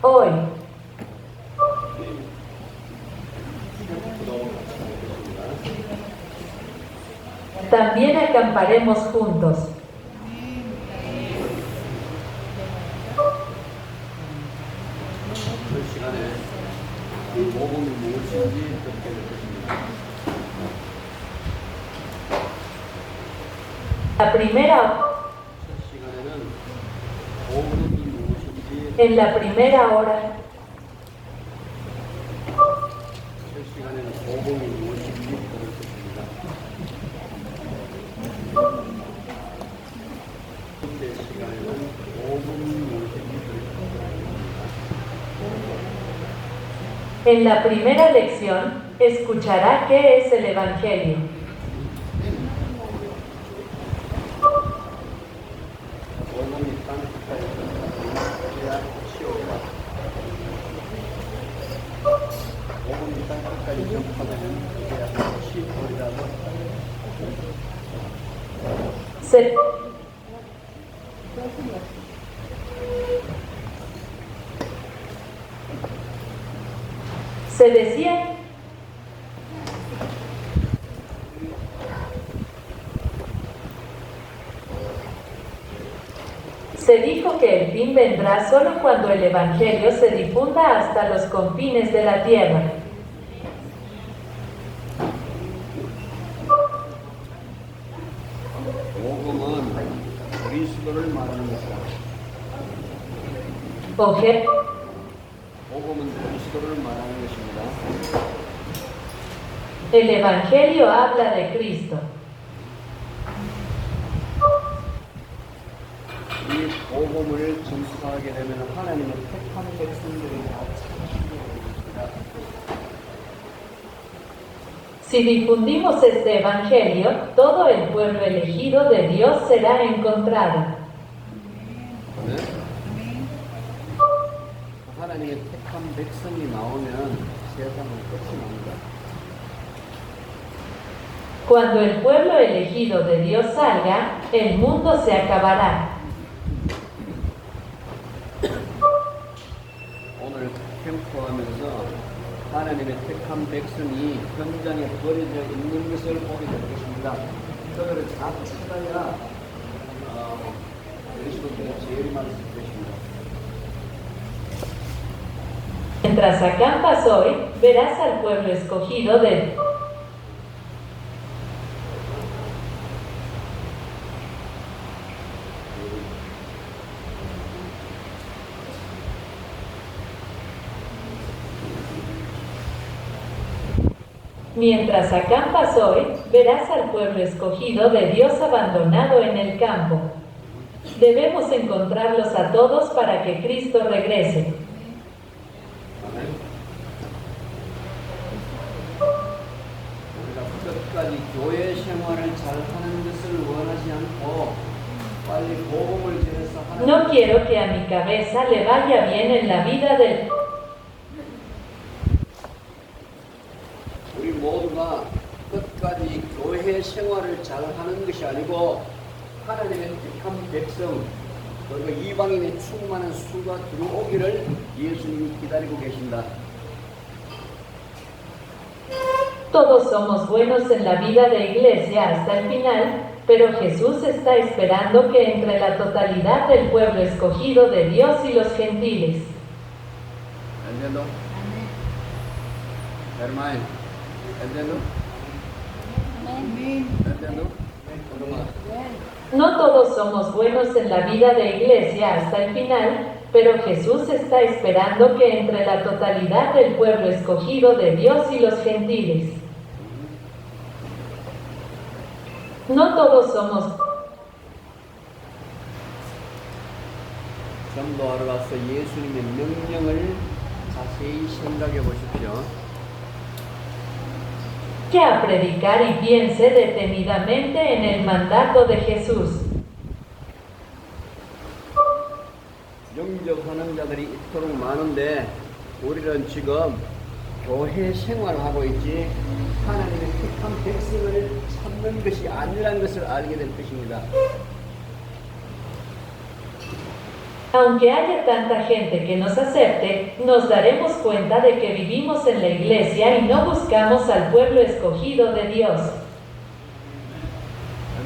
Hoy. También acamparemos juntos. La primera en la primera hora. En la primera lección, escuchará qué es el Evangelio. Se decía Se dijo que el fin vendrá solo cuando el Evangelio se difunda hasta los confines de la tierra. El Evangelio habla de Cristo. Si difundimos este Evangelio, todo el pueblo elegido de Dios será encontrado. Cuando el pueblo elegido de Dios salga, el mundo se acabará. 하나님의 택한 백성이 현장에 버려져 있는 것을 보게 될 것입니다. 그들을 다 찾아야 그리스도께서 재림하실 것입니다. Mientras acampas hoy, verás al pueblo escogido de Mientras acampas hoy, verás al pueblo escogido de Dios abandonado en el campo. Debemos encontrarlos a todos para que Cristo regrese. No quiero que a mi cabeza le vaya bien en la vida del 모두가 끝까지 교회 생활을 잘 하는 것이 아니고 하나님의 택한 백성 그리고 이방인의 충만한 수가 들어오기를 예수님이 기다리고 계신다. Todos somos buenos en la vida de iglesia hasta el final, pero Jesús está esperando que entre la totalidad del pueblo escogido de Dios y los gentiles. ¿Entiendo? Hermano. No todos somos buenos en la vida de iglesia hasta el final, pero Jesús está esperando que entre la totalidad del pueblo escogido de Dios y los gentiles. No todos somos. 전도하러 가서 예수님의 명령을 자세히 생각해 보십시오. Que a predicar y piense detenidamente en el mandato de Jesús. 영접하는 자들이 이토록 많은데 우리는 지금 교회 생활을 하고 있지 하나님의 택한 백성을 찾는 것이 아니라는 것을 알게 될 것입니다. Aunque haya tanta gente que nos acepte, nos daremos cuenta de que vivimos en la iglesia y no buscamos al pueblo escogido de Dios.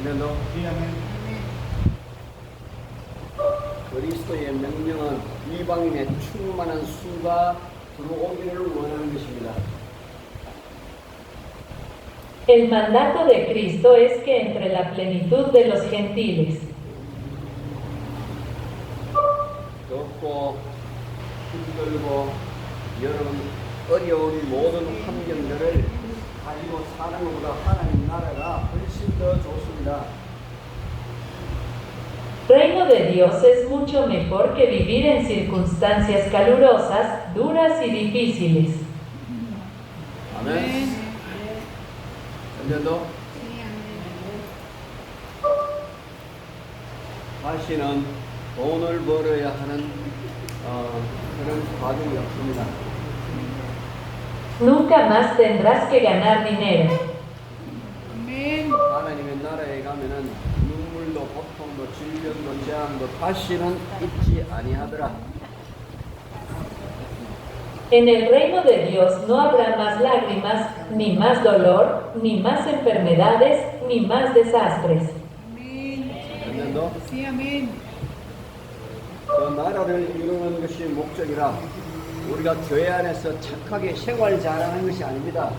아멘도. 그리스도의 명령은 이방인의 충만한 수가 들어오기를 원하는 것입니다. El mandato de Cristo es que entre la plenitud de los gentiles, 덥고 힘들고 여러분 어려운 모든 환경들을 가지고 사는 것보다 하나님 나라가 훨씬 더 좋습니다. Reino de Dios es mucho mejor que vivir en circunstancias calurosas, duras y difíciles. 아멘. 근데도 다시는 돈을 벌어야 하는 그런 과정이 없습니다. Nunca más tendrás que ganar dinero. 하나님의 나라에 가면은 눈물도 고통도 질병도 재앙도 다시는 있지 아니하더라. En el reino de Dios no habrá más lágrimas, ni más dolor, ni más enfermedades, ni más desastres. 아멘도. Sí, amén. 그 나라를 이루는 것이 목적이라 우리가 교회 안에서 착하게 생활 잘하는 것이 아닙니다.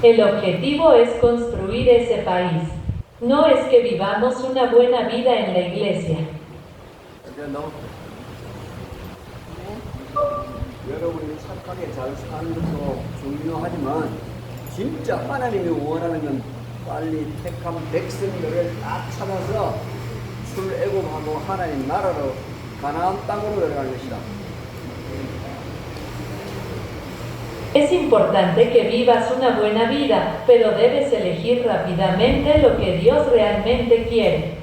El objetivo es construir ese país. No es que vivamos una buena vida en la iglesia. 아멘도. 여러분이 착하게 잘 사는 것도 중요하지만 진짜 하나님이 원하는 건 빨리 택한 백성들을 딱 찾아서 출애굽하고 하나님 나라로 가나안 땅으로 들어가는 것이다. Es importante que vivas una buena vida, pero debes elegir rápidamente lo que Dios realmente quiere.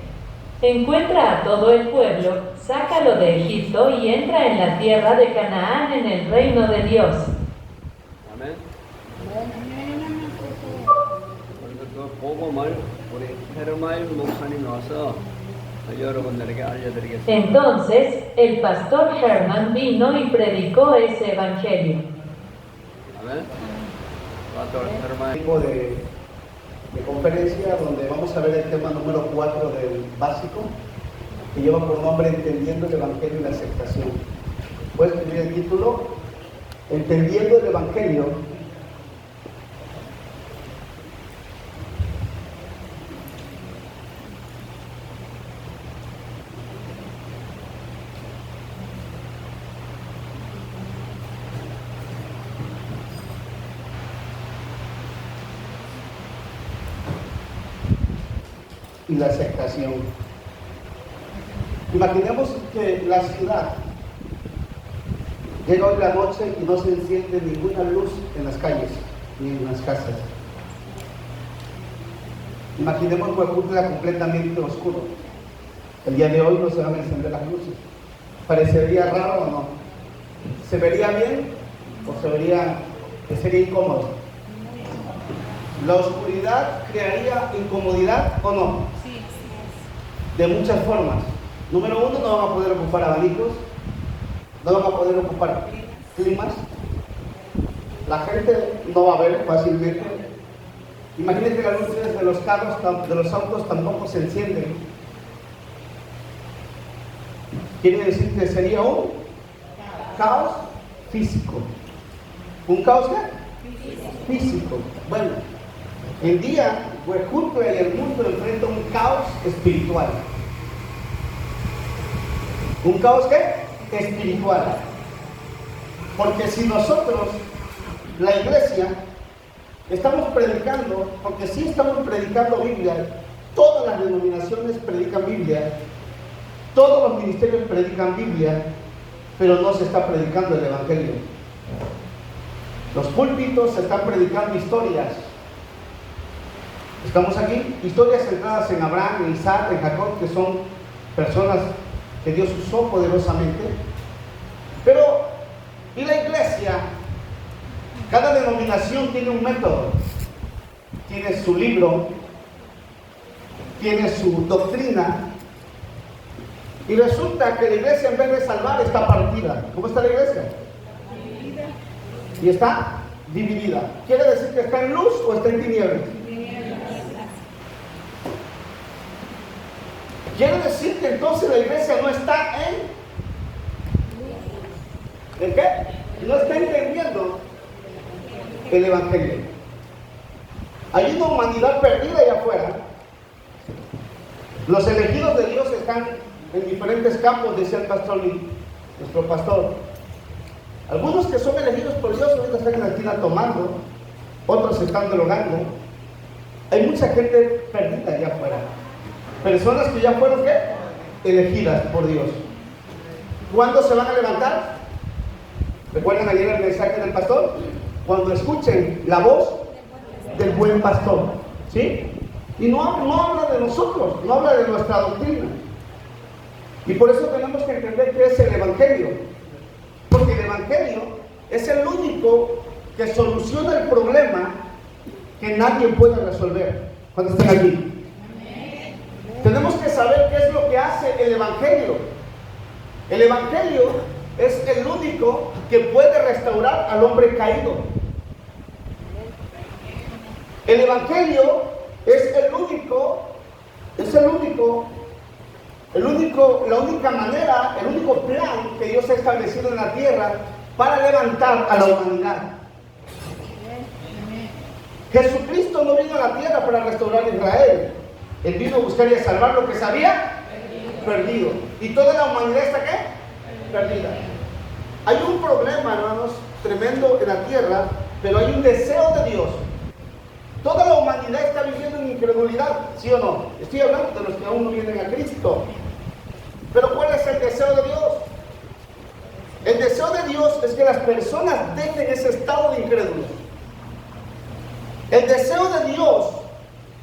Encuentra a todo el pueblo, sácalo de Egipto y entra en la tierra de Canaán en el reino de Dios. 아멘. 그래서 그 복음을 우리 헤르마일 목사님이 와서 여러분들에게 알려드리겠습니다. Entonces, el pastor Herman vino y predicó ese evangelio. 아멘. pastor Hermail. Tipo de conferencia donde vamos a ver el tema número 4 del básico, que lleva por nombre Entendiendo el Evangelio y la Aceptación. Puedes escribir el título, Entendiendo el Evangelio y la aceptación. Imaginemos que la ciudad llega hoy la noche y no se enciende ninguna luz en las calles ni en las casas. Imaginemos que Huejutla completamente oscuro. El día de hoy no se van a encender las luces. ¿Parecería raro o no? ¿Se vería bien o sería incómodo? ¿La oscuridad crearía incomodidad o no? Sí, De muchas formas. Número uno, no van a poder ocupar abanicos, no van a poder ocupar climas, la gente no va a ver fácilmente. Imagínate que las luces de los carros, de los autos tampoco se encienden. Quiere decir que sería un caos físico. ¿Un caos qué? Físico. Bueno, el día Huejutla y el mundo enfrentan un caos espiritual. ¿Un caos qué? Espiritual. Porque si nosotros, la iglesia, estamos predicando, porque sí estamos predicando Biblia, todas las denominaciones predican Biblia, todos los ministerios predican Biblia, pero no se está predicando el Evangelio. Los púlpitos se están predicando historias. Estamos aquí, historias centradas en Abraham, en Isaac, en Jacob, que son personas que Dios usó poderosamente. Pero, ¿y la iglesia? Cada denominación tiene un método, tiene su libro, tiene su doctrina, Y resulta que la iglesia, en vez de salvar, está partida. ¿Cómo está la iglesia? Y está dividida. ¿Quiere decir que está en luz o está en tinieblas? Quiere decir que entonces la iglesia no está ¿en qué? No está entendiendo el evangelio. Hay una humanidad perdida allá afuera. Los elegidos de Dios están en diferentes campos, decía el pastor Lee, nuestro pastor. Algunos que son elegidos por Dios ahorita están en la esquina tomando, otros se están drogando. Hay mucha gente perdida allá afuera. Personas que ya fueron ¿qué? Elegidas por Dios. ¿Cuándo se van a levantar? ¿Recuerdan ayer el mensaje del pastor? Cuando escuchen la voz del buen pastor. ¿Sí? Y no habla de nosotros, no habla de nuestra doctrina. Y por eso tenemos que entender qué es el evangelio. Porque el evangelio es el único que soluciona el problema que nadie puede resolver cuando estén aquí. Tenemos que saber qué es lo que hace el evangelio. El evangelio es el único que puede restaurar al hombre caído. El evangelio es la única manera, el único plan que Dios ha establecido en la tierra para levantar a la humanidad. Jesucristo no vino a la tierra para restaurar a Israel. Él vino a buscar y a salvar lo que se había perdido. ¿Y toda la humanidad está qué? Perdida. Hay un problema, hermanos, tremendo en la tierra, pero hay un deseo de Dios. Toda la humanidad está viviendo en incredulidad, ¿sí o no? Estoy hablando de los que aún no vienen a Cristo. Pero ¿cuál es el deseo de Dios? El deseo de Dios es que las personas dejen ese estado de incrédulos. El deseo de Dios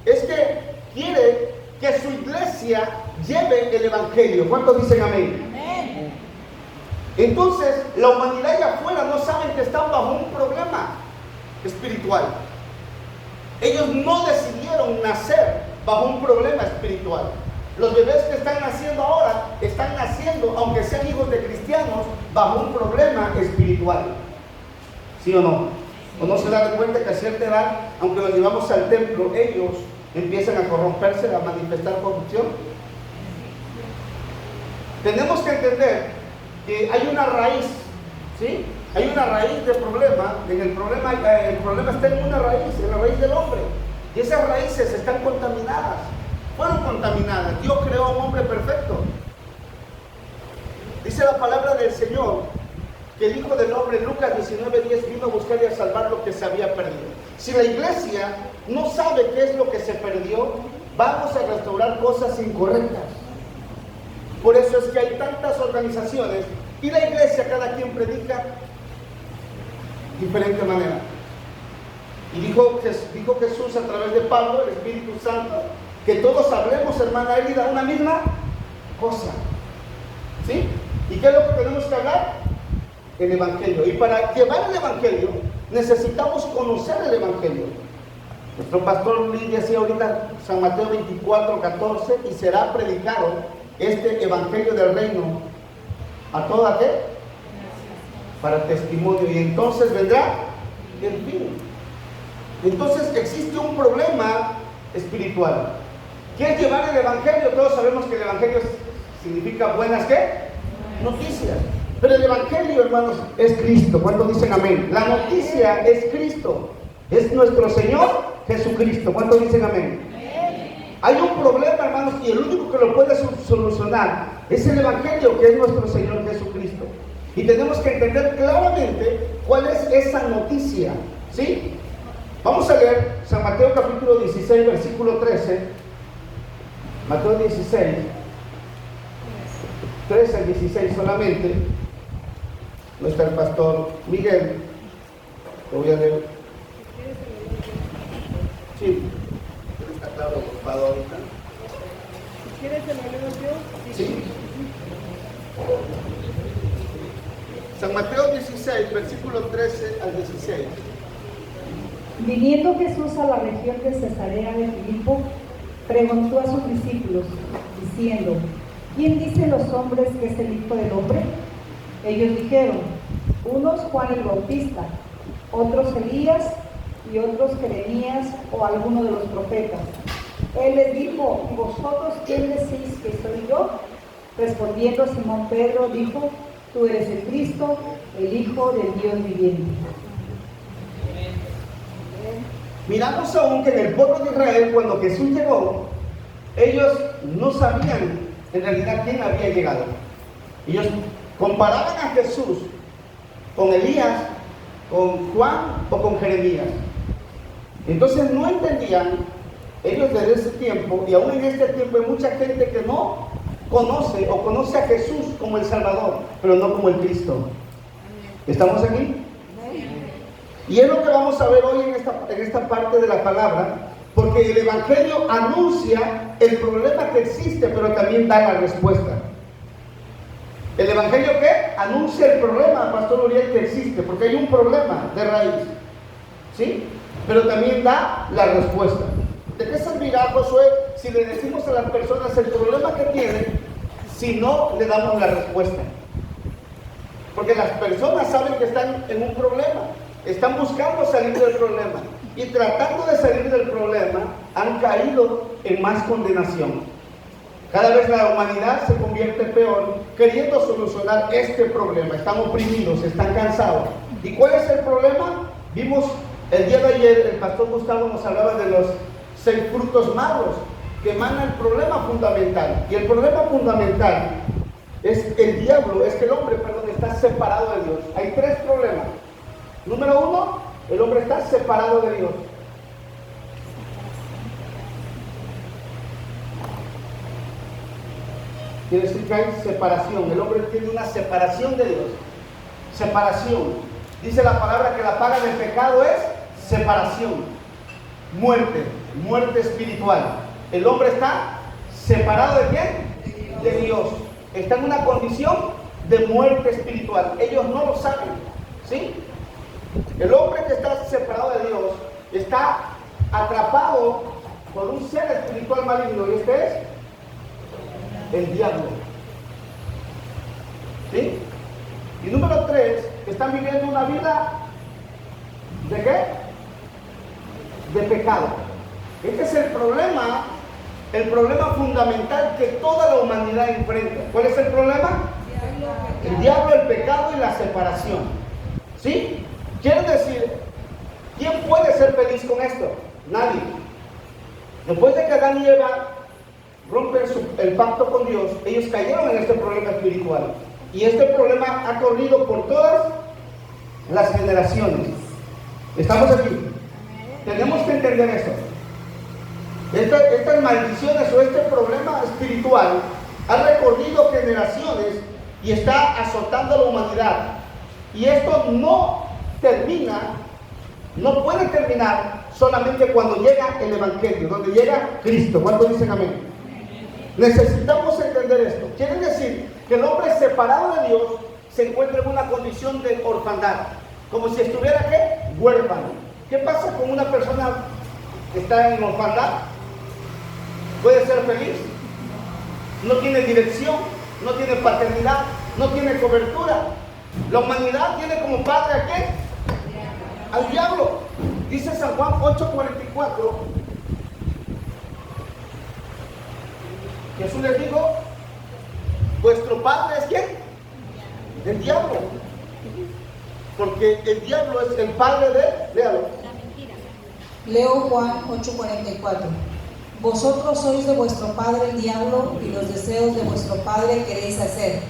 es que quiere que su iglesia lleve el evangelio. ¿Cuántos dicen amén? Amén. Entonces, la humanidad allá afuera no saben que están bajo un problema espiritual. Ellos no decidieron nacer bajo un problema espiritual. Los bebés que están naciendo ahora, están naciendo, aunque sean hijos de cristianos, bajo un problema espiritual. ¿Sí o no? ¿O no se dan cuenta que a cierta edad, aunque los llevamos al templo, ellos empiezan a corromperse, a manifestar corrupción? Tenemos que entender que hay una raíz, ¿sí? Hay una raíz de problema. El problema está en una raíz, en la raíz del hombre. Y esas raíces están contaminadas. Fueron contaminadas. Dios creó a un hombre perfecto. Dice la palabra del Señor que el Hijo del Hombre, Lucas 19:10, vino a buscar y a salvar lo que se había perdido. Si la iglesia no sabe qué es lo que se perdió, vamos a restaurar cosas incorrectas. Por eso es que hay tantas organizaciones y la iglesia, cada quien predica diferente manera. Y dijo Jesús a través de Pablo, el Espíritu Santo, que todos hablemos, hermana Elida, una misma cosa. ¿Sí? ¿Y qué es lo que tenemos que hablar? El evangelio. Y para llevar el evangelio necesitamos conocer el evangelio. Nuestro pastor Luis decía ahorita, San Mateo 24:14, y será predicado este evangelio del reino a toda qué? Para testimonio, y entonces vendrá el fin. Entonces existe un problema espiritual. ¿Qué es llevar el evangelio? Todos sabemos que el evangelio significa buenas ¿qué? Noticias. Pero el evangelio, hermanos, es Cristo. ¿Cuántos dicen amén? La noticia es Cristo. Es nuestro Señor Jesucristo. ¿Cuántos dicen amén? Hay un problema, hermanos, y el único que lo puede solucionar es el evangelio, que es nuestro Señor Jesucristo. Y tenemos que entender claramente cuál es esa noticia. ¿Sí? Vamos a leer San Mateo capítulo 16, versículo 13. Mateo 16, 13 al 16 solamente. No está el pastor Miguel. Lo voy a leer. Sí. Está claro, ocupado ahorita. ¿Quieres que lo leo yo? Sí. San Mateo 16, versículo 13 al 16. Viniendo Jesús a la región de Cesarea de Filipo, preguntó a sus discípulos, diciendo: ¿quién dicen los hombres que es el Hijo del Hombre? Ellos dijeron, unos Juan el Bautista, otros Elías y otros Jeremías o alguno de los profetas. Él les dijo, ¿y vosotros quién decís que soy yo? Respondiendo Simón Pedro dijo, tú eres el Cristo, el Hijo del Dios viviente. Miramos aún que en el pueblo de Israel, cuando Jesús llegó, ellos no sabían en realidad quién había llegado. Ellos comparaban a Jesús con Elías, con Juan o con Jeremías. Entonces no entendían ellos desde ese tiempo, y aún en este tiempo hay mucha gente que no conoce o conoce a Jesús como el Salvador, pero no como el Cristo. ¿Estamos aquí? Y es lo que vamos a ver hoy en esta parte de la palabra, porque el Evangelio anuncia el problema que existe, pero también da la respuesta. ¿El Evangelio qué? Anuncia el problema, Pastor Uriel, que existe, porque hay un problema de raíz, ¿sí? Pero también da la respuesta. ¿De qué servirá, Josué, si le decimos a las personas el problema que tienen, si no le damos la respuesta? Porque las personas saben que están en un problema, están buscando salir del problema, y tratando de salir del problema han caído en más condenación. Cada vez la humanidad se convierte peor, queriendo solucionar este problema. Están oprimidos, están cansados. ¿Y cuál es el problema? Vimos el día de ayer, el pastor Gustavo nos hablaba de los 6 frutos malos que emanan el problema fundamental. Y el problema fundamental es el diablo, es que el hombre, está separado de Dios. Hay 3 problemas. Número 1, el hombre está separado de Dios. Quiere decir que hay separación. El hombre tiene una separación de Dios. Separación. Dice la palabra que la paga del pecado es separación. Muerte. Muerte espiritual. El hombre está separado ¿de quién? De Dios. Está en una condición de muerte espiritual. Ellos no lo saben. ¿Sí? El hombre que está separado de Dios está atrapado por un ser espiritual maligno. ¿Y este es? El diablo. ¿Sí? Y número 3, están viviendo una vida ¿de qué? De pecado. Este es el problema fundamental que toda la humanidad enfrenta. ¿Cuál es el problema? El diablo, el pecado y la separación. ¿Sí? Quiere decir, ¿quién puede ser feliz con esto? Nadie. Después de que Adán y Eva rompen el pacto con Dios, ellos cayeron en este problema espiritual. Y este problema ha corrido por todas las generaciones. ¿Estamos aquí? Tenemos que entender esto. Estas maldiciones o este problema espiritual ha recorrido generaciones y está azotando a la humanidad. Y esto no termina, no puede terminar solamente cuando llega el Evangelio, donde llega Cristo. ¿Cuántos dicen amén? Necesitamos entender esto. Quiere decir que el hombre separado de Dios se encuentra en una condición de orfandad, como si estuviera ¿qué? Huérfano. ¿Qué pasa con una persona que está en orfandad? ¿Puede ser feliz? No tiene dirección, no tiene paternidad, no tiene cobertura. La humanidad tiene como padre ¿a qué? Al diablo. Dice San Juan 8:44. Jesús les dijo, vuestro padre es ¿quién? El diablo. Porque el diablo es el padre de, léalo. La mentira. Leo Juan 8:44. Vosotros sois de vuestro padre el diablo y los deseos de vuestro padre queréis hacer.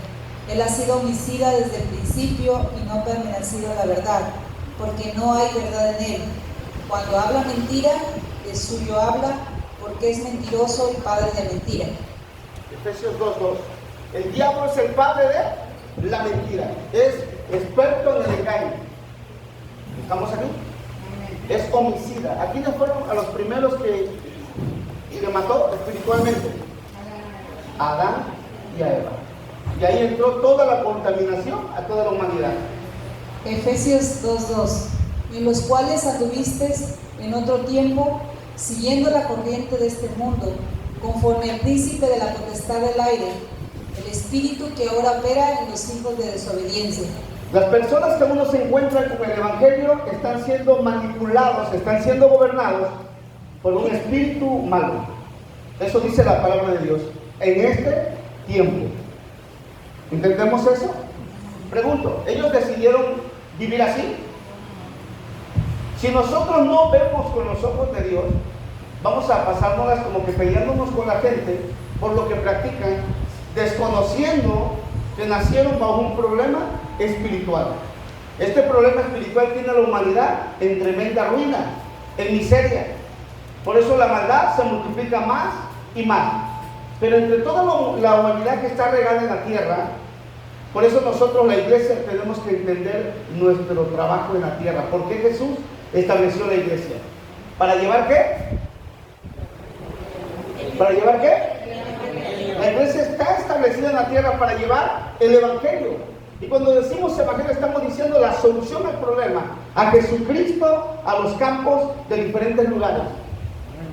Él ha sido homicida desde el principio y no ha permanecido en la verdad, porque no hay verdad en él. Cuando habla mentira, de suyo habla, porque es mentiroso y padre de mentira. Efesios 2:2. El diablo es el padre de la mentira. Es experto en el engaño. ¿Estamos aquí? Es homicida. ¿A quiénes fueron a los primeros que mató espiritualmente? A Adán y a Eva. Y ahí entró toda la contaminación a toda la humanidad. Efesios 2:2. En los cuales anduvisteis en otro tiempo, siguiendo la corriente de este mundo, conforme al príncipe de la potestad del aire, el espíritu que ahora opera en los hijos de desobediencia. Las personas que aún no se encuentran con el Evangelio están siendo manipulados, están siendo gobernados por un espíritu malo. Eso dice la palabra de Dios. En este tiempo. ¿Entendemos eso? Pregunto, ¿ellos decidieron vivir así? Si nosotros no vemos con los ojos de Dios, vamos a pasárnoslas como que peleándonos con la gente por lo que practican, desconociendo que nacieron bajo un problema espiritual. Este problema espiritual tiene a la humanidad en tremenda ruina, en miseria. Por eso la maldad se multiplica más y más. Pero entre toda la humanidad que está regada en la tierra, por eso nosotros, la iglesia, tenemos que entender nuestro trabajo en la tierra. ¿Por qué Jesús estableció la iglesia? ¿Para llevar qué? ¿Para llevar qué? La iglesia está establecida en la tierra para llevar el evangelio. Y cuando decimos evangelio estamos diciendo la solución al problema, a Jesucristo a los campos de diferentes lugares.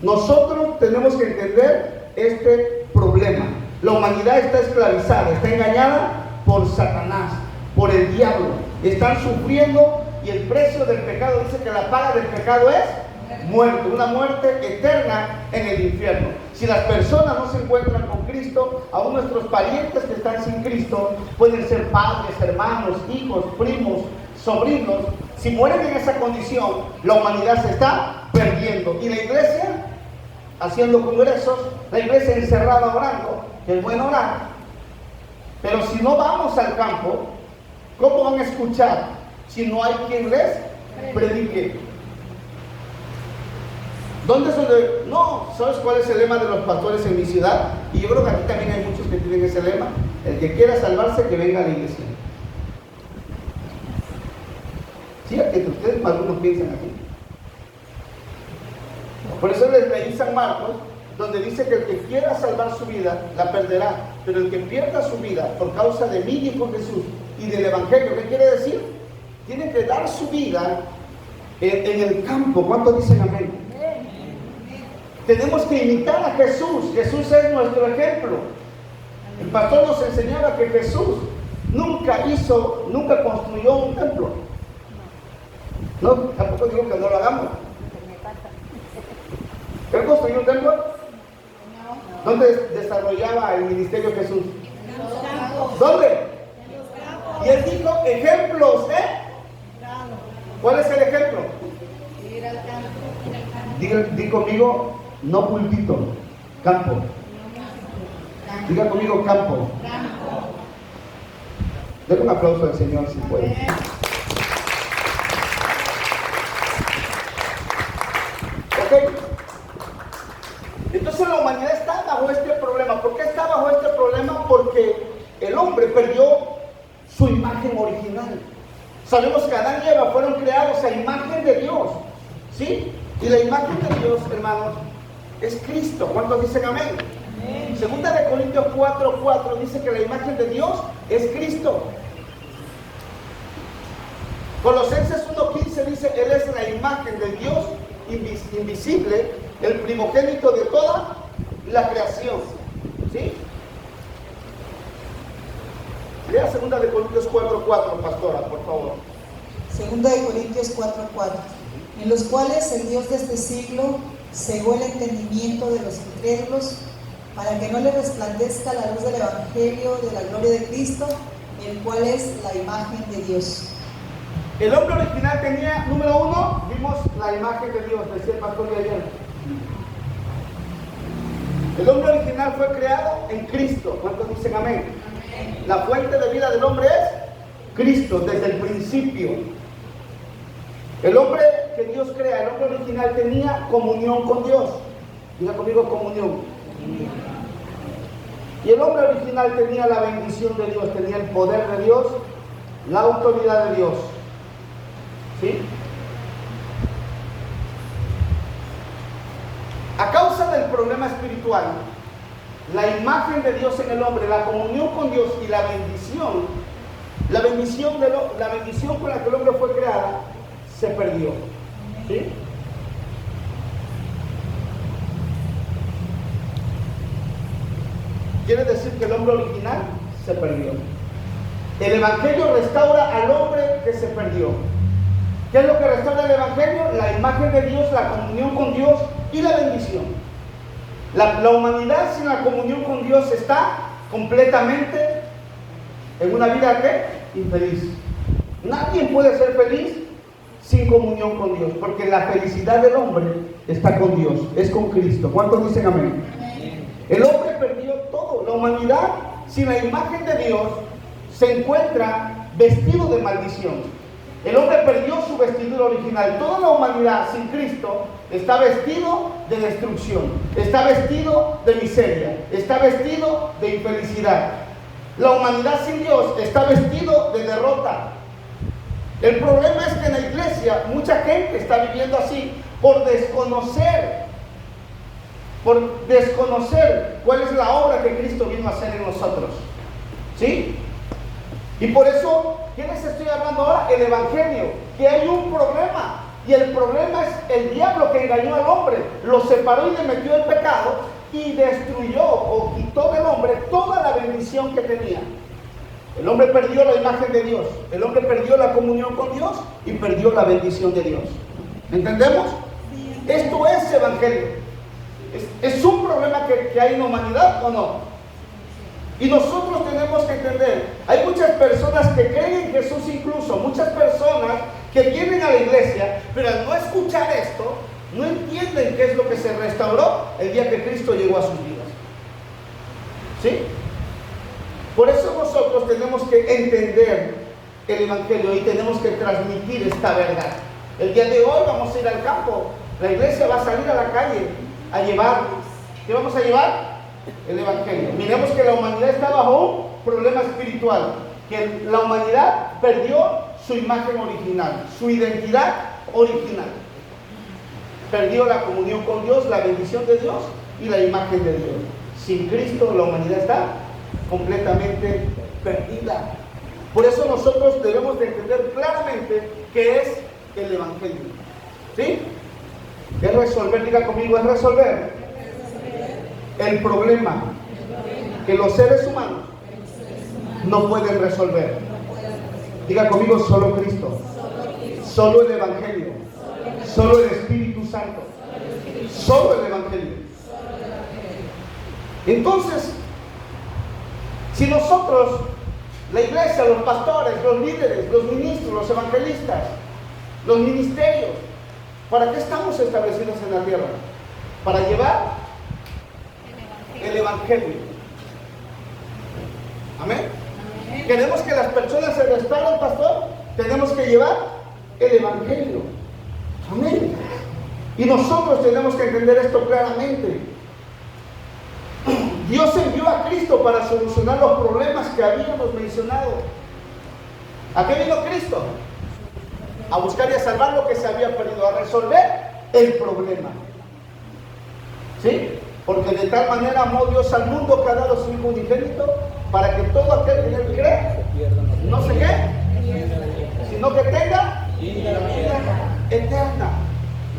Nosotros tenemos que entender este problema. La humanidad está esclavizada, está engañada por Satanás, por el diablo. Están sufriendo y el precio del pecado, dice que la paga del pecado es muerte, una muerte eterna en el infierno. Si las personas no se encuentran con Cristo, aún nuestros parientes que están sin Cristo, pueden ser padres, hermanos, hijos, primos, sobrinos, si mueren en esa condición, la humanidad se está perdiendo. Y la iglesia, haciendo congresos, la iglesia encerrada orando, que es bueno orar. Pero si no vamos al campo, ¿cómo van a escuchar si no hay quien les predique? ¿Dónde es donde? No, ¿sabes cuál es el lema de los pastores en mi ciudad? Y yo creo que aquí también hay muchos que tienen ese lema. El que quiera salvarse, que venga a la iglesia. Sí, a que ustedes algunos piensan así. Por eso les leí San Marcos, donde dice que el que quiera salvar su vida, la perderá. Pero el que pierda su vida por causa de mí, dijo Jesús, y del Evangelio, ¿qué quiere decir? Tiene que dar su vida en el campo. ¿Cuántos dicen amén? Tenemos que imitar a Jesús. Jesús es nuestro ejemplo. El pastor nos enseñaba que Jesús nunca construyó un templo. No, tampoco digo que no lo hagamos. ¿Él construyó un templo? ¿Dónde desarrollaba el ministerio Jesús? ¿Dónde? Y él dijo ejemplos, ¿Cuál es el ejemplo? Diga conmigo, no pulpito, campo. Diga conmigo, campo. Denle un aplauso al Señor si puede. Ok. Entonces la humanidad está bajo este problema. ¿Por qué está bajo este problema? Porque el hombre perdió su imagen original. Sabemos que Adán y Eva fueron creados a imagen de Dios, ¿sí? Y la imagen de Dios, hermanos, es Cristo. ¿Cuántos dicen amén? Segunda de Corintios 4:4 dice que la imagen de Dios es Cristo. Colosenses 1:15 dice, Él es la imagen de Dios invisible, el primogénito de toda la creación. ¿Sí? Lea segunda de Corintios 4:4, pastora, por favor. Segunda de Corintios 4:4. En los cuales el Dios de este siglo cegó el entendimiento de los incrédulos, para que no le resplandezca la luz del Evangelio de la gloria de Cristo, el cual es la imagen de Dios. El hombre original tenía, número uno, vimos la imagen de Dios, decía el pastor de ayer. El hombre original fue creado en Cristo. ¿Cuántos dicen amén? Amén. La fuente de vida del hombre es Cristo, desde el principio. El hombre que Dios crea, el hombre original, tenía comunión con Dios. Diga conmigo, comunión. Y el hombre original tenía la bendición de Dios, tenía el poder de Dios, la autoridad de Dios. ¿Sí? A causa del problema espiritual, la imagen de Dios en el hombre, la comunión con Dios y la bendición con la que el hombre fue creada, se perdió. ¿Sí? quiere decir que el hombre original se perdió. El Evangelio restaura al hombre que se perdió. ¿Qué es lo que restaura el Evangelio? La imagen de Dios, la comunión con Dios y la bendición. La humanidad sin la comunión con Dios está completamente en una vida ¿qué? Infeliz. Nadie puede ser feliz sin comunión con Dios, porque la felicidad del hombre está con Dios, es con Cristo. ¿Cuántos dicen amén? El hombre perdió todo. La humanidad sin la imagen de Dios se encuentra vestido de maldición. El hombre perdió su vestidura original. Toda la humanidad sin Cristo está vestido de destrucción, está vestido de miseria, está vestido de infelicidad. La humanidad sin Dios está vestido de derrota. El problema es que en la iglesia mucha gente está viviendo así por desconocer cuál es la obra que Cristo vino a hacer en nosotros. ¿Sí? Y por eso, ¿qué les estoy hablando ahora? El Evangelio, que hay un problema. Y el problema es el diablo que engañó al hombre, lo separó y le metió el pecado y destruyó o quitó del hombre toda la bendición que tenía. El hombre perdió la imagen de Dios, el hombre perdió la comunión con Dios y perdió la bendición de Dios. ¿Entendemos? Esto es Evangelio. ¿Es un problema que hay en la humanidad o no? Y nosotros tenemos que entender, hay muchas personas que creen en Jesús, incluso muchas personas que vienen a la iglesia, pero al no escuchar esto, no entienden qué es lo que se restauró el día que Cristo llegó a sus vidas. ¿Sí? Por eso nosotros tenemos que entender el Evangelio y tenemos que transmitir esta verdad. El día de hoy vamos a ir al campo, la iglesia va a salir a la calle a llevar, ¿qué vamos a llevar? El Evangelio. Miremos que la humanidad está bajo un problema espiritual, que la humanidad perdió su imagen original, su identidad original. Perdió la comunión con Dios, la bendición de Dios y la imagen de Dios. Sin Cristo la humanidad está completamente perdida. Por eso nosotros debemos de entender claramente qué es el Evangelio. ¿Sí? Es resolver, diga conmigo, es resolver el problema que los seres humanos no pueden resolver. Diga conmigo, solo Cristo, solo el Evangelio, solo el Espíritu Santo, solo el Evangelio. Entonces, si nosotros, la iglesia, los pastores, los líderes, los ministros, los evangelistas, los ministerios, ¿para qué estamos establecidos en la tierra? Para llevar el Evangelio. Amén. Queremos que las personas se restauren, pastor. Tenemos que llevar el Evangelio. Amén. Y nosotros tenemos que entender esto claramente. Dios envió a Cristo para solucionar los problemas que habíamos mencionado. ¿A qué vino Cristo? A buscar y a salvar lo que se había perdido, a resolver el problema. ¿Sí? Porque de tal manera amó Dios al mundo que ha dado su Hijo unigénito, para que todo aquel que en él cree, no se quede, sino que tenga vida eterna.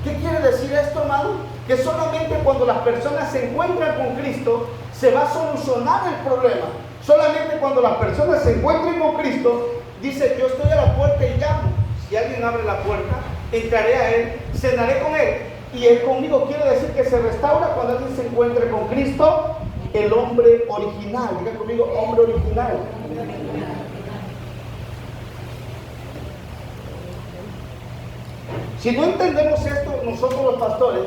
¿Qué quiere decir esto, hermano? Que solamente cuando las personas se encuentran con Cristo, se va a solucionar el problema. Solamente cuando las personas se encuentren con Cristo, dice: yo estoy a la puerta y llamo. Si alguien abre la puerta, entraré a él, cenaré con él y él conmigo. Quiere decir que se restaura cuando alguien se encuentre con Cristo, el hombre original. Diga conmigo, hombre original. Si no entendemos esto, nosotros los pastores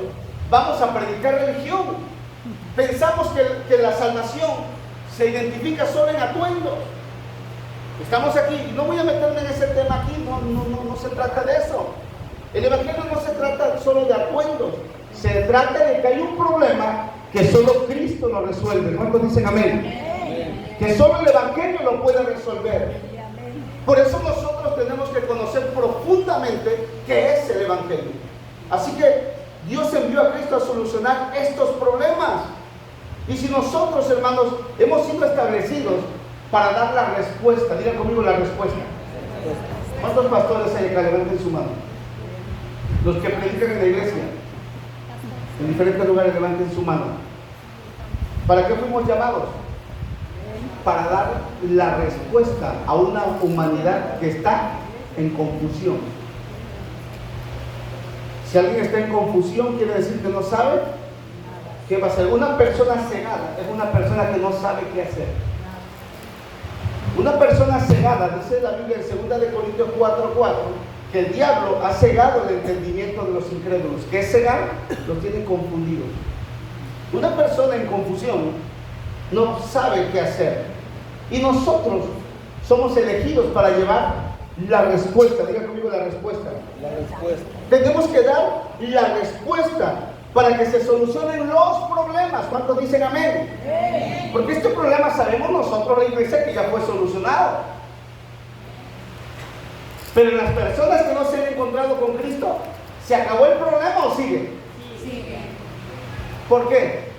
vamos a predicar religión. Pensamos que la salvación se identifica solo en atuendo. Estamos aquí, y no voy a meterme en ese tema aquí, no se trata de eso. El Evangelio no se trata solo de atuendos, se trata de que hay un problema que solo Cristo lo resuelve. ¿Cuántos dicen amén? Que solo el Evangelio lo puede resolver. Por eso nosotros tenemos que conocer profundamente qué es el Evangelio. Así que Dios envió a Cristo a solucionar estos problemas. Y si nosotros, hermanos, hemos sido establecidos para dar la respuesta, digan conmigo la respuesta. ¿Cuántos pastores hay acá? Levanten su mano. Los que predican en la iglesia, en diferentes lugares, levanten su mano. ¿Para qué fuimos llamados? para dar la respuesta a una humanidad que está en confusión. Si alguien está en confusión, quiere decir que no sabe qué va a hacer. Una persona cegada es una persona que no sabe qué hacer. Una persona cegada, dice la Biblia en 2 Corintios 4:4, que el diablo ha cegado el entendimiento de los incrédulos. ¿Qué es cegar? Los tiene confundidos. Una persona en confusión no sabe qué hacer. Y nosotros somos elegidos para llevar la respuesta. Diga conmigo la respuesta. La respuesta. Tenemos que dar la respuesta para que se solucionen los problemas. ¿Cuántos dicen amén? ¡Amén! Porque este problema sabemos nosotros, la iglesia, que ya fue solucionado. Pero en las personas que no se han encontrado con Cristo, ¿se acabó el problema o sigue? Sigue. ¿Por qué?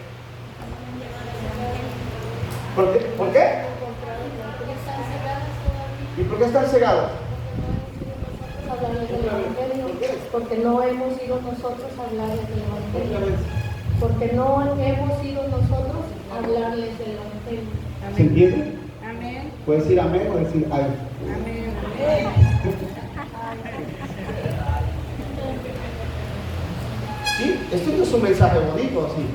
¿Por qué? ¿Y por qué están cegados? Hablarles del Evangelio, porque no hemos ido nosotros a hablarles del Evangelio, porque no hemos ido nosotros a hablarles del Evangelio. ¿Se entiende? Amén. Puedes decir amén o decir ay. Amén. ¿Sí? Esto no es un mensaje bonito, ¿sí?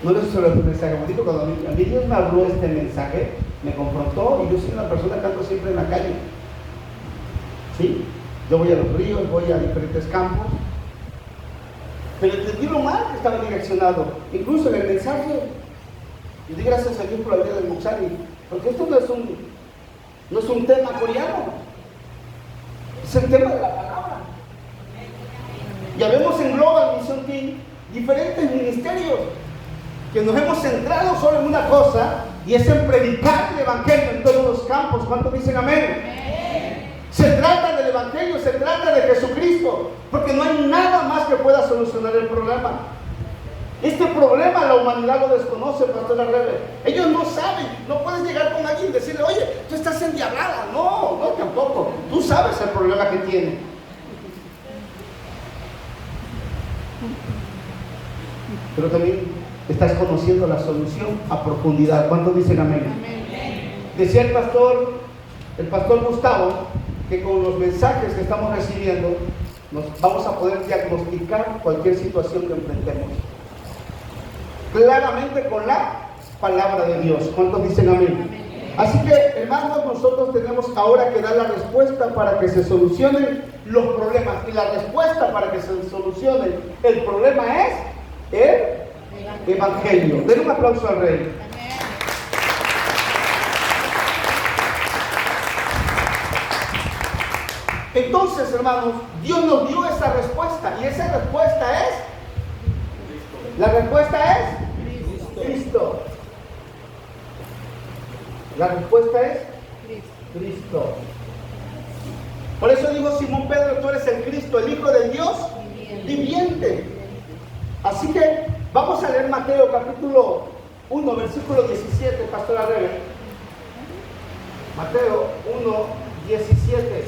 No es solo un mensaje bonito. Cuando a mí Dios me habló este mensaje, me confrontó, y yo soy una persona que ando siempre en la calle. ¿Sí? Yo voy a los ríos, voy a diferentes campos, pero entendí lo mal que estaba direccionado. Incluso en el mensaje, y di gracias a Dios por la vida del Moxari, porque esto no es un tema coreano, es el tema de la palabra. Ya vemos en Global Mission Team diferentes ministerios que nos hemos centrado solo en una cosa, y es en predicar el Evangelio en todos los campos. ¿Cuántos dicen amén? Amén. Se trata del Evangelio, se trata de Jesucristo, porque no hay nada más que pueda solucionar el problema. Este problema la humanidad lo desconoce, Pastor Arrebe. Ellos no saben. No puedes llegar con alguien y decirle, oye, tú estás endiablada. No, tampoco. Tú sabes el problema que tiene. Pero también estás conociendo la solución a profundidad. ¿Cuántos dicen amén? Amén. Decía el pastor Gustavo, que con los mensajes que estamos recibiendo nos vamos a poder diagnosticar cualquier situación que enfrentemos claramente con la palabra de Dios. ¿Cuántos dicen amén? Amén. Así que, hermanos, nosotros tenemos ahora que dar la respuesta para que se solucionen los problemas, y la respuesta para que se solucione el problema es el Evangelio. Den un aplauso al Rey. Entonces, hermanos, Dios nos dio esa respuesta, y esa respuesta es la respuesta es Cristo. La respuesta es Cristo. Por eso dijo Simón Pedro, tú eres el Cristo, el Hijo del Dios viviente. Así que vamos a leer Mateo capítulo 1, versículo 17, Pastor Arrebe. Mateo 1, 17.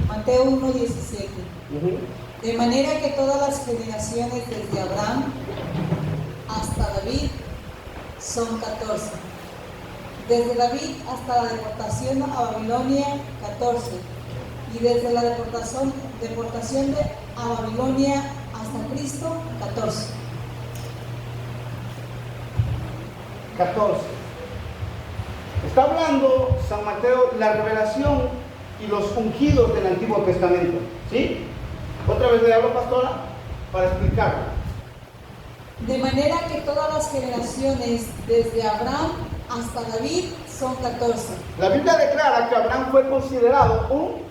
Mateo 1, 17. De manera que todas las generaciones desde Abraham hasta David son 14. Desde David hasta la deportación a Babilonia, 14. Y desde la deportación a Babilonia hasta Cristo, 14. 14. Está hablando San Mateo la revelación y los ungidos del Antiguo Testamento. ¿Sí? Otra vez le hablo, pastora, para explicarlo. De manera que todas las generaciones desde Abraham hasta David son 14. La Biblia declara que Abraham fue considerado un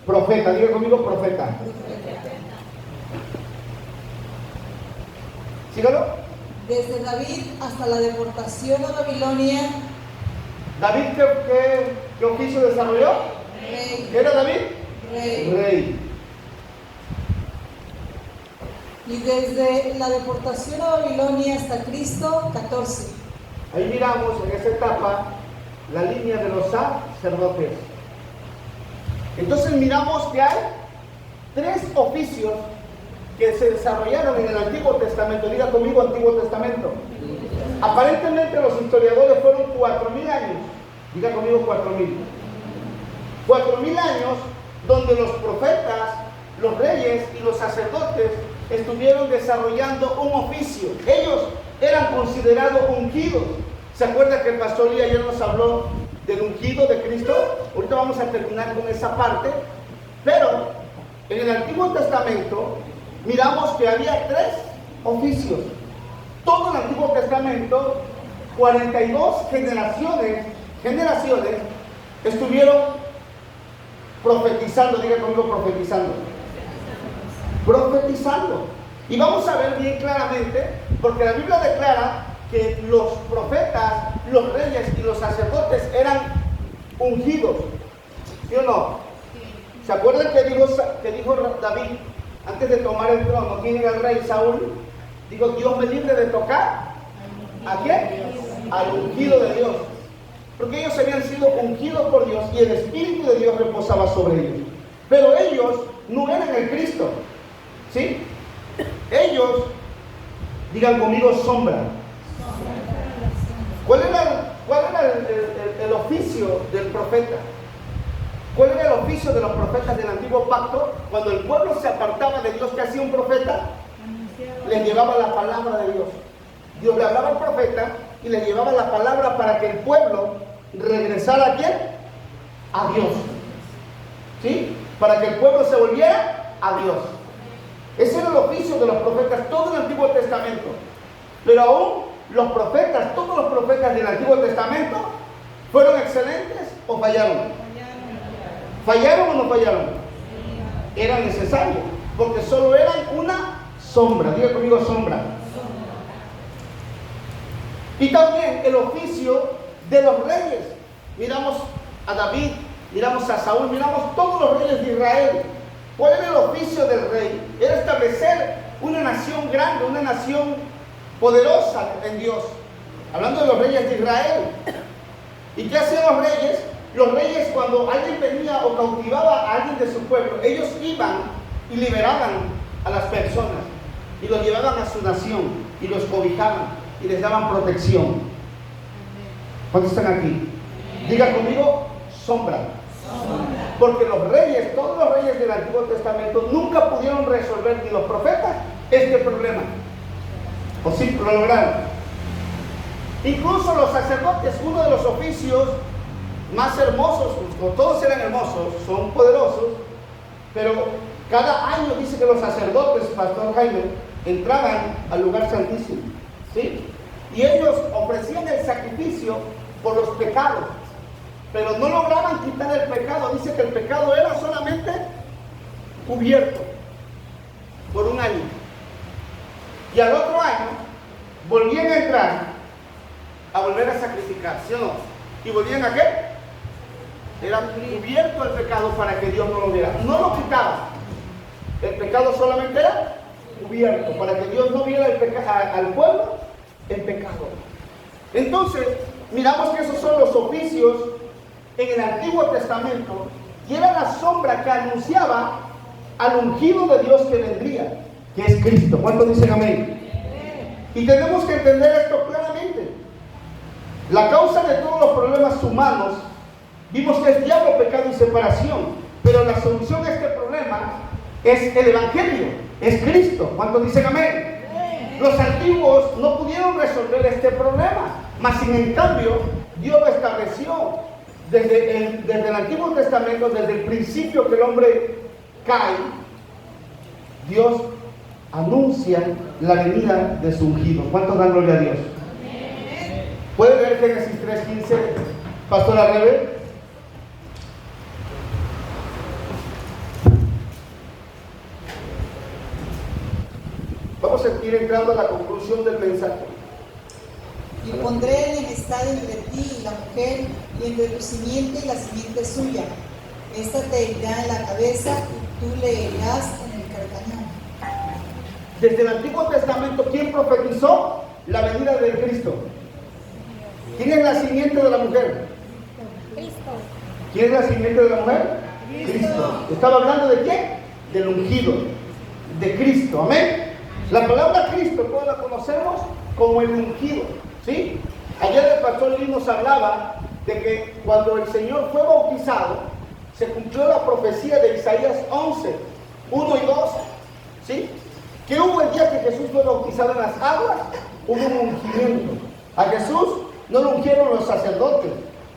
profeta. Diga conmigo, profeta. Sígalo. Desde David hasta la deportación a Babilonia. ¿David qué oficio desarrolló? Rey. ¿Qué era David? Rey. Y desde la deportación a Babilonia hasta Cristo, 14. Ahí miramos en esa etapa la línea de los sacerdotes. Entonces miramos que hay 3 oficios que se desarrollaron en el Antiguo Testamento. Diga conmigo, Antiguo Testamento. Aparentemente los historiadores fueron 4.000 años. Diga conmigo 4.000. 4.000 años donde los profetas, los reyes y los sacerdotes estuvieron desarrollando un oficio. Ellos eran considerados ungidos. ¿Se acuerda que el pastor Lee ayer nos habló del ungido de Cristo? Ahorita vamos a terminar con esa parte. Pero en el Antiguo Testamento miramos que había 3 oficios. Todo el Antiguo Testamento, 42 generaciones estuvieron profetizando. Diga conmigo, profetizando. Y vamos a ver bien claramente, porque la Biblia declara que los profetas, los reyes y los sacerdotes eran ungidos. ¿Sí o no? ¿Se acuerdan que dijo David antes de tomar el trono? ¿Quién era el rey? Saúl. Digo, Dios me libre de tocar. ¿A quién? Al ungido de Dios. Porque ellos habían sido ungidos por Dios y el Espíritu de Dios reposaba sobre ellos. Pero ellos no eran el Cristo. ¿Sí? Ellos, digan conmigo, sombra. ¿Cuál era el oficio del profeta? ¿Cuál era el oficio de los profetas del antiguo pacto? Cuando el pueblo se apartaba de Dios, ¿qué hacía un profeta? Les llevaba la palabra de Dios. Dios le hablaba al profeta y le llevaba la palabra para que el pueblo regresara ¿a quién? A Dios. ¿Sí? Para que el pueblo se volviera a Dios. Ese era el oficio de los profetas, todo el Antiguo Testamento. Pero aún los profetas, todos los profetas del Antiguo Testamento, ¿fueron excelentes o fallaron? ¿Fallaron o no fallaron? Era necesario, porque solo eran una sombra. Diga conmigo, sombra. Y también el oficio de los reyes. Miramos a David, miramos a Saúl, miramos todos los reyes de Israel. ¿Cuál era el oficio del rey? Era establecer una nación grande, una nación poderosa en Dios. Hablando de los reyes de Israel. ¿Y qué hacían los reyes? Los reyes, cuando alguien venía o cautivaba a alguien de su pueblo, ellos iban y liberaban a las personas y los llevaban a su nación y los cobijaban y les daban protección. ¿Cuántos están aquí? Diga conmigo, sombra. Porque los reyes, todos los reyes del Antiguo Testamento nunca pudieron resolver, ni los profetas, este problema. O sí, lo lograron. Incluso los sacerdotes, uno de los oficios más hermosos, pues, todos eran hermosos, son poderosos, pero cada año dice que los sacerdotes, Pastor Jaime, entraban al lugar santísimo, ¿sí? Y ellos ofrecían el sacrificio por los pecados, pero no lograban quitar el pecado. Dice que el pecado era solamente cubierto por un año. Y al otro año volvían a entrar a volver a sacrificar, ¿sí o no? ¿Y volvían a qué? Era cubierto el pecado para que Dios no lo viera. No lo quitaba. El pecado solamente era cubierto para que Dios no viera al pueblo en pecado. Entonces, miramos que esos son los oficios en el Antiguo Testamento y era la sombra que anunciaba al ungido de Dios que vendría, que es Cristo. ¿Cuántos dicen amén? Y tenemos que entender esto claramente. La causa de todos los problemas humanos, vimos que es diablo, pecado y separación, pero la solución a este problema es el Evangelio, es Cristo. ¿Cuántos dicen amén? Los antiguos no pudieron resolver este problema, mas sin en cambio Dios lo estableció desde el Antiguo Testamento, desde el principio que el hombre cae. Dios anuncia la venida de su ungido. ¿Cuántos dan gloria a Dios? ¿Puede leer Génesis 3:15, Pastora Rebe? Vamos a ir entrando a la conclusión del mensaje. Y pondré enemistad entre ti y la mujer, y entre tu simiente y la simiente suya. Esta te herirá en la cabeza y tú le herirás en el carcañón. Desde el Antiguo Testamento, ¿quién profetizó la venida de Cristo? ¿Quién es la simiente de la mujer? Cristo. ¿Quién es la simiente de la mujer? Cristo. ¿Estaba hablando de quién? Del ungido, de Cristo. Amén. La palabra Cristo, todos la conocemos como el ungido. ¿Sí? Ayer el pastor Lee nos hablaba de que cuando el Señor fue bautizado, se cumplió la profecía de Isaías 11, 1 y 2. ¿Sí? ¿Qué hubo el día que Jesús fue bautizado en las aguas? Hubo un ungimiento. A Jesús no lo ungieron los sacerdotes.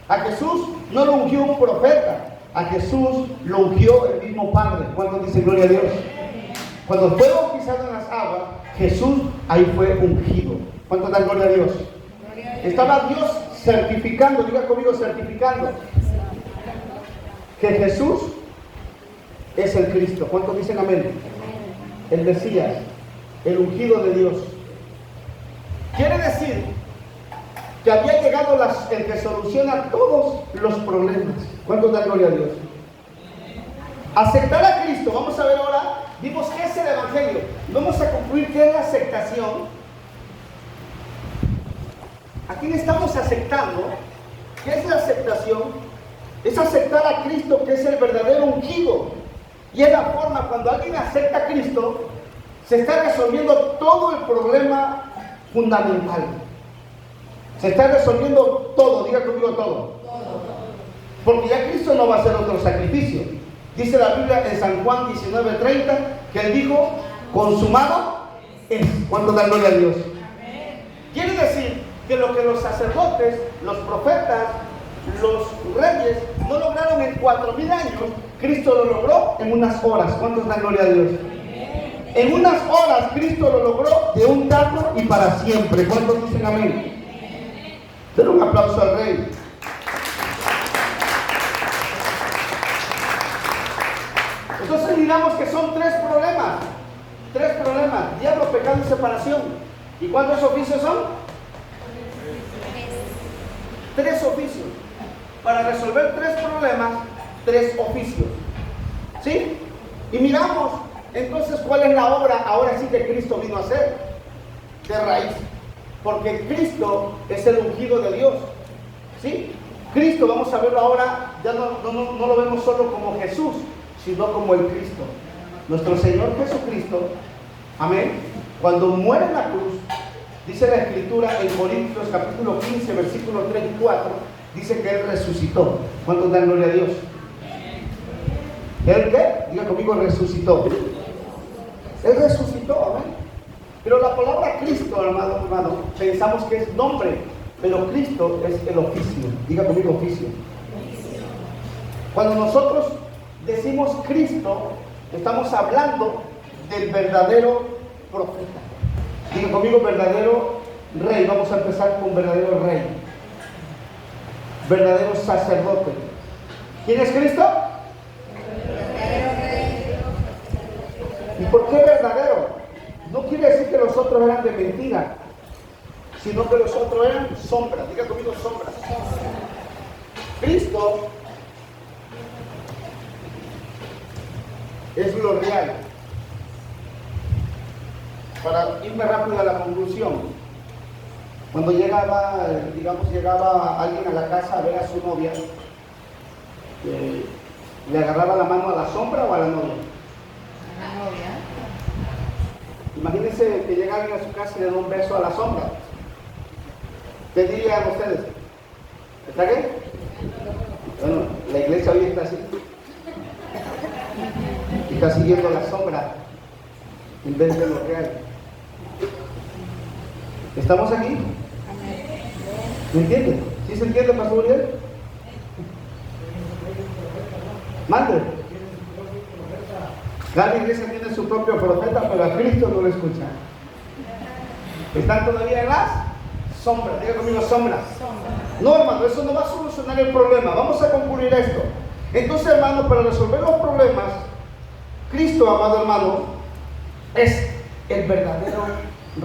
A Jesús no lo ungió un profeta. A Jesús lo ungió el mismo Padre. ¿Cuántos dicen gloria a Dios? Cuando fue bautizado en las aguas, Jesús ahí fue ungido. ¿Cuántos dan gloria a Dios? Estaba Dios certificando, diga conmigo, certificando que Jesús es el Cristo. ¿Cuántos dicen amén? El Mesías, el ungido de Dios. Quiere decir que había llegado el que soluciona todos los problemas. ¿Cuántos dan gloria a Dios? Aceptar a Cristo. Vamos a ver ahora, vimos qué es el Evangelio. Vamos a concluir qué es la aceptación. ¿A quién estamos aceptando? ¿Qué es la aceptación? Es aceptar a Cristo, que es el verdadero ungido. Y es la forma, cuando alguien acepta a Cristo, se está resolviendo todo el problema fundamental. Se está resolviendo todo, diga conmigo todo. Porque ya Cristo no va a hacer otro sacrificio. Dice la Biblia en San Juan 19:30 que Él dijo, consumado es. ¿Cuánto da gloria a Dios? Quiere decir que lo que los sacerdotes, los profetas, los reyes no lograron en 4000 años, Cristo lo logró en unas horas. ¿Cuántos dan gloria a Dios? En unas horas Cristo lo logró de un tanto y para siempre. ¿Cuántos dicen amén? Den un aplauso al Rey. Entonces miramos que son tres problemas. Diablo, pecado y separación. ¿Y cuántos oficios son? Tres oficios. Para resolver tres problemas, tres oficios. ¿Sí? Y miramos entonces cuál es la obra ahora sí que Cristo vino a hacer. De raíz. Porque Cristo es el ungido de Dios. ¿Sí? Cristo, vamos a verlo ahora, ya no lo vemos solo como Jesús, sino como el Cristo. Nuestro Señor Jesucristo, amén, cuando muere en la cruz, dice la Escritura en Corintios capítulo 15, versículos 3 y 4, dice que Él resucitó. ¿Cuántos dan gloria a Dios? ¿Él qué? Diga conmigo, resucitó. Él resucitó, amén. Pero la palabra Cristo, hermano, pensamos que es nombre, pero Cristo es el oficio. Diga conmigo, oficio. Cuando nosotros decimos Cristo, estamos hablando del verdadero profeta. Diga conmigo, verdadero rey. Vamos a empezar con verdadero rey. Verdadero sacerdote. ¿Quién es Cristo? ¿Y por qué verdadero? No quiere decir que los otros eran de mentira, sino que los otros eran sombras. Diga conmigo, sombras. Cristo es lo real. Para irme rápido a la conclusión, cuando llegaba alguien a la casa a ver a su novia, ¿le agarraba la mano a la sombra o a la novia? A la novia. Imagínense que llega alguien a su casa y le da un beso a la sombra. ¿Qué dirían ustedes? ¿Está qué? Bueno, la iglesia hoy está así. Y está siguiendo la sombra en vez de lo real. ¿Estamos aquí? ¿Me entienden? ¿Sí se entiende, Pastor Uriel? Mande. Cada iglesia tiene su propio profeta, pero a Cristo no lo escucha. ¿Están todavía en las sombras? Diga conmigo, sombras. No, hermano, eso no va a solucionar el problema. Vamos a concluir esto. Entonces, hermano, para resolver los problemas, Cristo, amado hermano, es el verdadero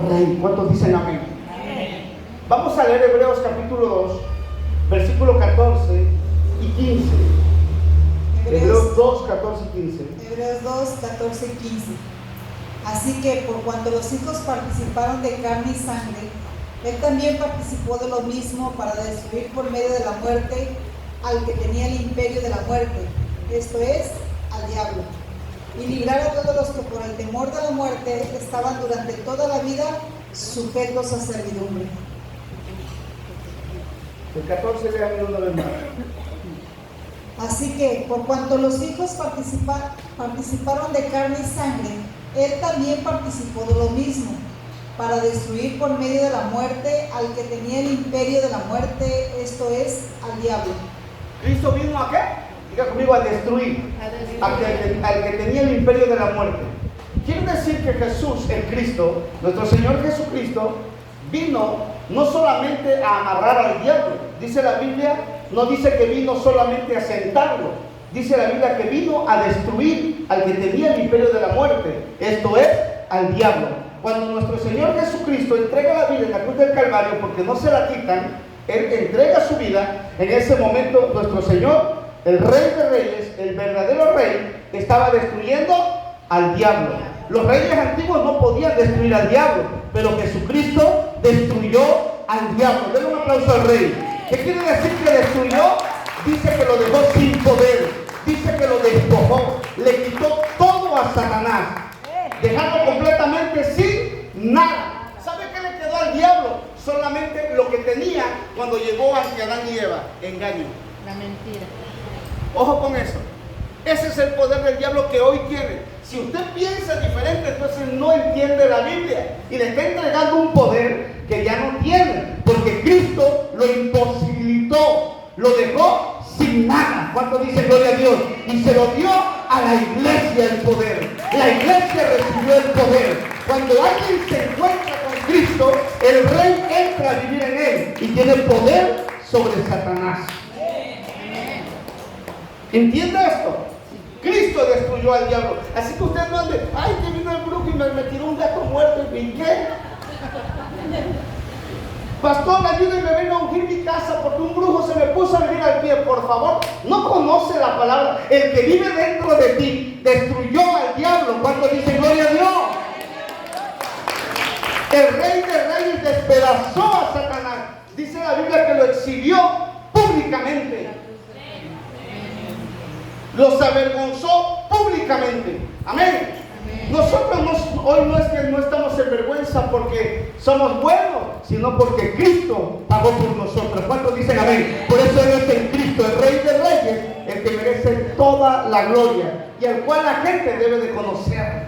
Rey. ¿Cuántos dicen amén? Amén. Vamos a leer Hebreos capítulo 2, versículo 14 y 15. Hebreos 2, 14 y 15. Hebreos 2, 14 y 15. Así que por cuanto los hijos participaron de carne y sangre, Él también participó de lo mismo para destruir por medio de la muerte al que tenía el imperio de la muerte, esto es, al diablo, y librar a todos los que por el temor de la muerte estaban durante toda la vida sujetos a servidumbre. El 14 lean una vez más. Así que, por cuanto los hijos participaron de carne y sangre, él también participó de lo mismo, para destruir por medio de la muerte al que tenía el imperio de la muerte, esto es, al diablo. ¿Cristo vino a qué? Diga conmigo, a destruir. Al que tenía el imperio de la muerte. Quiere decir que Jesús, el Cristo, nuestro Señor Jesucristo, vino no solamente a amarrar al diablo. Dice la Biblia, no dice que vino solamente a sentarlo. Dice la Biblia que vino a destruir al que tenía el imperio de la muerte. Esto es, al diablo. Cuando nuestro Señor Jesucristo entrega la vida en la cruz del Calvario, porque no se la quitan, Él entrega su vida. En ese momento nuestro Señor, el Rey de Reyes, el verdadero Rey, estaba destruyendo al diablo. Los reyes antiguos no podían destruir al diablo, pero Jesucristo destruyó al diablo. Denle un aplauso al Rey. ¿Qué quiere decir que destruyó? Dice que lo dejó sin poder, dice que lo despojó, le quitó todo a Satanás, dejando completamente sin nada. ¿Sabe qué le quedó al diablo? Solamente lo que tenía cuando llegó ante Adán y Eva: engaño. La mentira. Ojo con eso. Ese es el poder del diablo que hoy tiene. Si usted piensa diferente, entonces no entiende la Biblia y le está entregando un poder que ya no tiene, porque Cristo lo imposibilitó, lo dejó sin nada. ¿Cuánto dice gloria a Dios? Y se lo dio a la iglesia el poder. La iglesia recibió el poder. Cuando alguien se encuentra con Cristo, el Rey entra a vivir en él y tiene poder sobre Satanás. ¿Entiende esto? Cristo destruyó al diablo. Así que usted no ande, ay, que vino el brujo y me tiró un gato muerto y brinqué. Pastor, ayúdeme, venga a ungir mi casa porque un brujo se me puso a venir al pie. Por favor, no conoce la palabra. El que vive dentro de ti destruyó al diablo. ¿Cuánto dice gloria a Dios? El Rey de Reyes despedazó a Satanás. Dice la Biblia que lo exhibió públicamente. Los avergonzó públicamente. Amén. Nosotros hoy no es que no estamos en vergüenza porque somos buenos, sino porque Cristo pagó por nosotros. ¿Cuántos dicen amén? Por eso Él es el Cristo, el Rey de Reyes, el que merece toda la gloria y al cual la gente debe de conocer.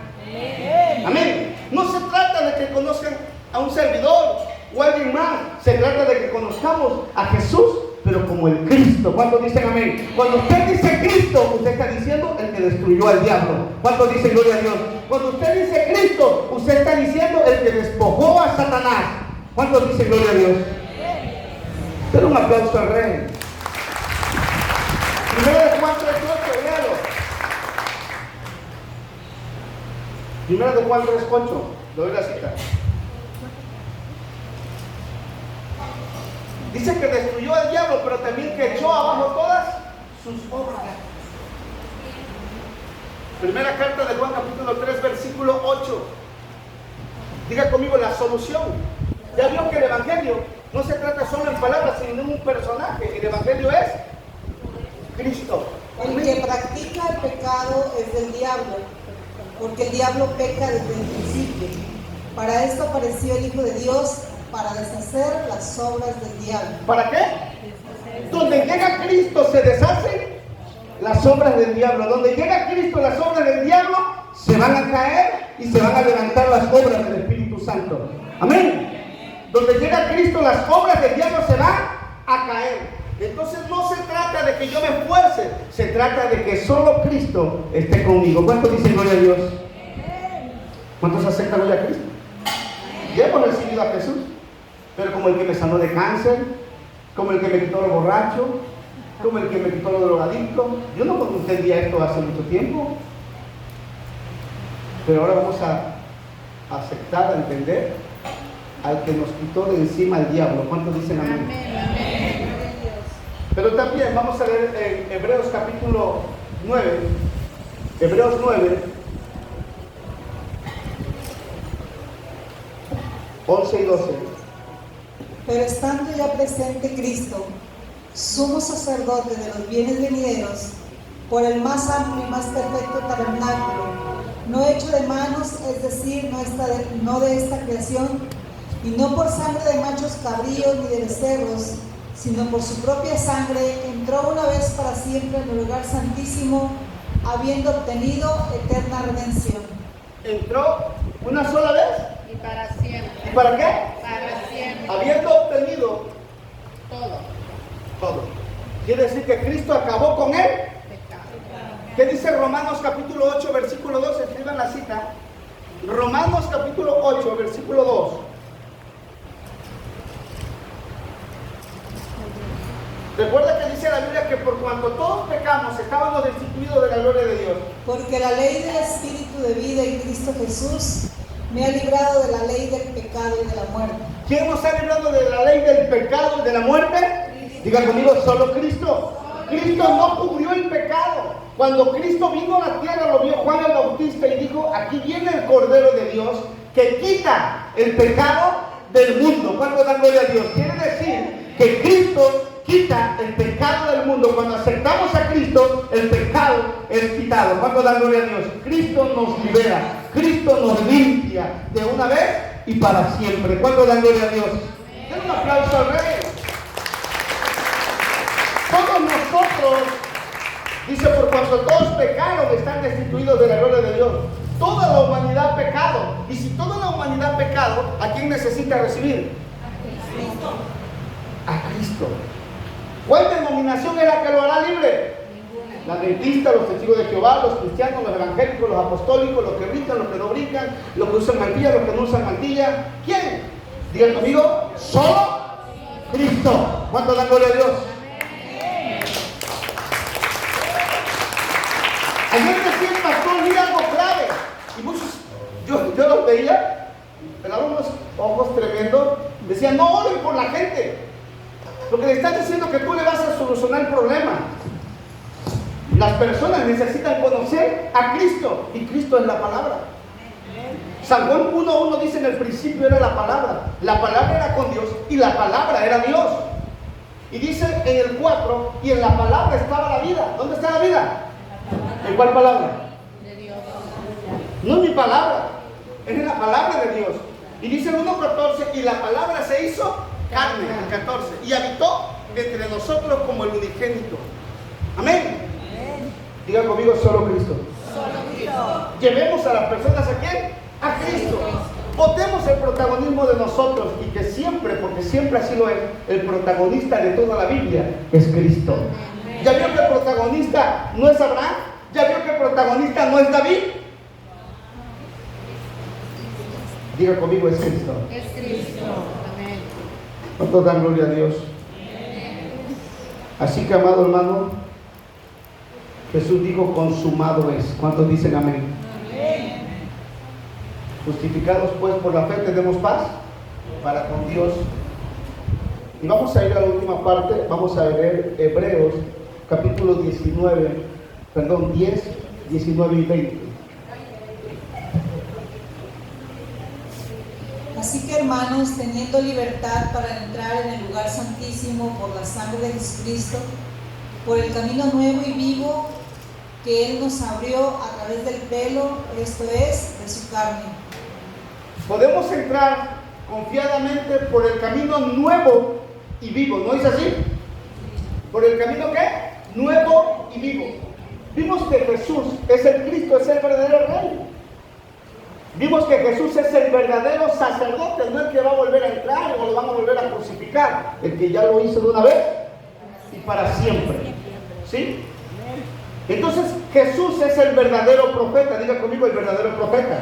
Amén. No se trata de que conozcan a un servidor o a alguien más. Se trata de que conozcamos a Jesús, pero como el Cristo. ¿Cuántos dicen amén? Cuando usted dice Cristo, usted está diciendo el que destruyó al diablo. ¿Cuántos dicen gloria a Dios? Cuando usted dice Cristo, usted está diciendo el que despojó a Satanás. ¿Cuántos dicen gloria a Dios? Den un aplauso al Rey. 1 Juan 3:8, léalo. 1 Juan 3:8, le doy la cita. Dice que destruyó al diablo, pero también que echó abajo todas sus obras. Primera carta de Juan, capítulo 3, versículo 8. Diga conmigo la solución. Ya vio que el Evangelio no se trata solo en palabras, sino en un personaje. El Evangelio es Cristo. El que practica el pecado es del diablo, porque el diablo peca desde el principio. Para esto apareció el Hijo de Dios, para deshacer las obras del diablo. ¿Para qué? Donde llega Cristo se deshacen las obras del diablo. Donde llega Cristo, las obras del diablo se van a caer y se van a levantar las obras del Espíritu Santo. Amén. Donde llega Cristo, las obras del diablo se van a caer. Entonces no se trata de que yo me esfuerce, se trata de que solo Cristo esté conmigo. ¿Cuántos dicen gloria a Dios? ¿Cuántos aceptan hoy a Cristo? Ya hemos recibido a Jesús, pero como el que me sanó de cáncer, como el que me quitó lo borracho, como el que me quitó lo drogadicto. Yo no entendía esto hace mucho tiempo, pero ahora vamos a aceptar, a entender al que nos quitó de encima al diablo. ¿Cuántos dicen amén? Amén. Pero también vamos a leer en Hebreos capítulo 9, Hebreos 9, 11 y 12. Pero estando ya presente Cristo, sumo sacerdote de los bienes venideros, por el más amplio y más perfecto tabernáculo, no hecho de manos, es decir, no de esta creación, y no por sangre de machos cabríos ni de becerros, sino por su propia sangre entró una vez para siempre en el lugar santísimo, habiendo obtenido eterna redención. ¿Entró una sola vez? Y para siempre. ¿Y para qué? Para siempre. Habiendo obtenido todo. Quiere decir que Cristo acabó con él. ¿Qué dice Romanos capítulo 8, versículo 2? Escriban la cita. Romanos capítulo 8, versículo 2. Recuerda que dice la Biblia que por cuanto todos pecamos, estábamos destituidos de la gloria de Dios. Porque la ley del Espíritu de vida en Cristo Jesús me ha librado de la ley del pecado y de la muerte. ¿Quién nos ha librado de la ley del pecado y de la muerte? Diga conmigo, solo Cristo. Cristo no cubrió el pecado. Cuando Cristo vino a la tierra, lo vio Juan el Bautista y dijo: aquí viene el Cordero de Dios que quita el pecado del mundo. ¿Cuánto dan gloria a Dios? Quiere decir que Cristo quita el pecado del mundo. Cuando aceptamos a Cristo, el pecado es quitado. ¿Cuánto dan gloria a Dios? Cristo nos libera, Cristo nos limpia de una vez y para siempre. ¿Cuánto dan gloria a Dios? Den un aplauso al Rey. Todos nosotros, dice, por cuanto todos pecaron, están destituidos de la gloria de Dios. Toda la humanidad ha pecado. Y si toda la humanidad ha pecado, ¿a quién necesita recibir? A Cristo. ¿Cuál denominación es la que lo hará libre? La adventista, los testigos de Jehová, los cristianos, los evangélicos, los apostólicos, los que brincan, los que no brincan, los que usan mantilla, los que no usan mantilla. ¿Quién? Digan conmigo, solo Cristo. ¿Cuánto dan gloria a Dios? Ayer decía el pastor, mira algo clave. Y muchos, yo los veía, pegaban unos ojos tremendos, decían: no oren por la gente. Lo que le están diciendo es que tú le vas a solucionar el problema. Las personas necesitan conocer a Cristo, y Cristo es la palabra. San Juan 1:1 dice: en el principio era la palabra era con Dios, y la palabra era Dios. Y dice en el 4: y en la palabra estaba la vida. ¿Dónde está la vida? ¿En cuál palabra? De Dios. No es mi palabra, es en la palabra de Dios. Y dice el 1:14: y la palabra se hizo carne, el 14, y habitó entre nosotros como el unigénito. Amén. Diga conmigo, solo Cristo. Solo Cristo. Llevemos a las personas ¿a quién? A Cristo. Botemos el protagonismo de nosotros, y que siempre, porque siempre así lo es, el protagonista de toda la Biblia es Cristo. ¿Ya vio que el protagonista no es Abraham? ¿Ya vio que el protagonista no es David? Diga conmigo, es Cristo. Es Cristo. Amén. ¿Cuántos dan gloria a Dios? Así que, amado hermano, Jesús dijo: consumado es. ¿Cuántos dicen amén? Justificados pues por la fe tenemos paz para con Dios. Y vamos a ir a la última parte. Vamos a ver Hebreos capítulo 10, 19 y 20. Así que, hermanos, teniendo libertad para entrar en el lugar santísimo por la sangre de Jesucristo, por el camino nuevo y vivo que Él nos abrió a través del velo, esto es, de su carne. Podemos entrar confiadamente por el camino nuevo y vivo, ¿no es así? ¿Por el camino qué? Nuevo y vivo. Vimos que Jesús es el Cristo, es el verdadero Rey. Vimos que Jesús es el verdadero sacerdote, no el que va a volver a entrar o lo van a volver a crucificar, el que ya lo hizo de una vez y para siempre. ¿Sí? Entonces Jesús es el verdadero profeta. Diga conmigo, el verdadero profeta.